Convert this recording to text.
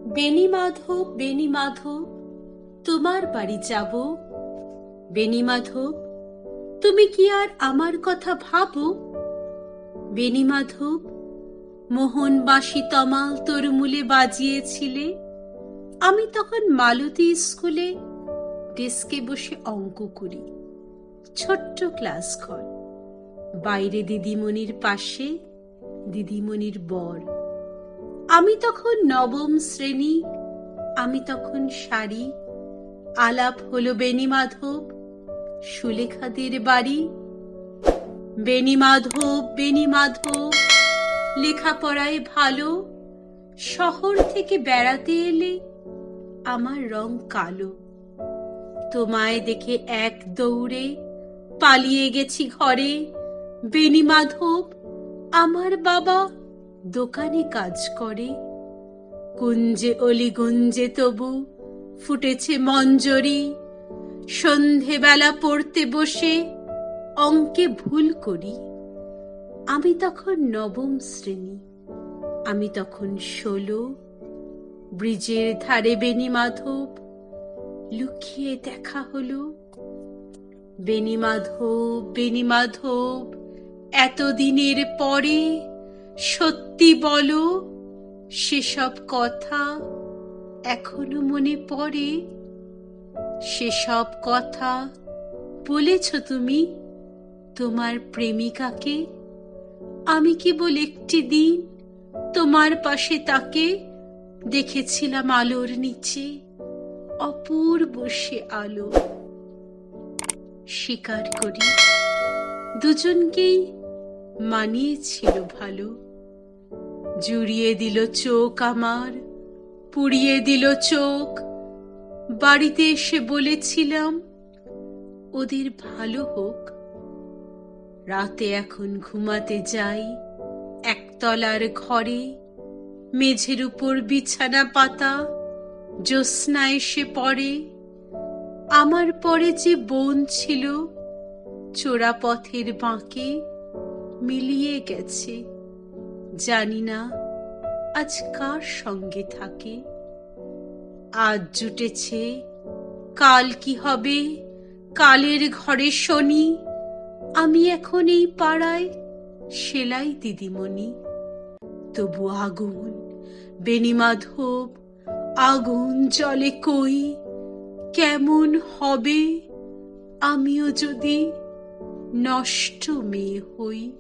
বেণীমাধব, বেণীমাধব, তোমার বাড়ি যাব। বেণীমাধব, তুমি কি আর আমার কথা ভাবো? বেণীমাধব, মোহন বাঁশি তমাল তরমুলে বাজিয়েছিলে। আমি তখন মালতী স্কুলে ডেস্কে বসে অঙ্ক করি। ছোট্ট ক্লাস ঘর, বাইরে দিদিমণির পাশে দিদিমণির বর। আমি তখন নবম শ্রেণী, আমি তখন শাড়ি। আলাপ হলো বেণীমাধব, সুলেখাদের বাড়ি। বেণীমাধব, বেণীমাধব, লেখাপড়ায় ভালো, শহর থেকে বেড়াতে এলে আমার রং কালো। তোমায় দেখে এক দৌড়ে পালিয়ে গেছি ঘরে। বেণীমাধব, আমার বাবা দোকানে কাজ করে। কুঞ্জে অলিগুঞ্জে তবু ফুটেছে মঞ্জরি। সন্ধেবেলা পড়তে বসে অঙ্কে ভুল করি। আমি তখন নবম শ্রেণী, আমি তখন 16। ব্রিজের ধারে বেণীমাধব, লুকিয়ে দেখা হলো। বেণীমাধব, বেণীমাধব, এতদিনের পরে সত্যি বলো, সেসব কথা এখনো মনে পড়ে? সেসব কথা বলেছ তুমি তোমার প্রেমিকাকে? আমি কেবল একটি দিন তোমার পাশে তাকে দেখেছিলাম আলোর নিচে, অপূর্ব সে আলো। স্বীকার করি, দুজনকেই মানিয়েছিল ভালো। জুড়িয়ে দিল চোখ আমার, পুড়িয়ে দিল চোখ। বাড়িতে এসে বলেছিলাম ওদের ভালো হোক। রাতে এখন ঘুমাতে যাই একতলার ঘরে। মেঝের উপর বিছানা পাতা, জ্যোৎস্না এসে পড়ে। আমার পরে যে বোন ছিল চোরা পথের বাঁকে মিলিয়ে গেছে। জানি না আজ কার সঙ্গে থাকে। আজ জুটেছে, কাল কি হবে, কালের ঘরে শনি। আমি এখন এই পাড়ায় সেলাই দিদিমণি। তবু আগুন বেণীমাধব, আগুন জ্বলে কই। কেমন হবে আমিও যদি নষ্ট মেয়ে হই।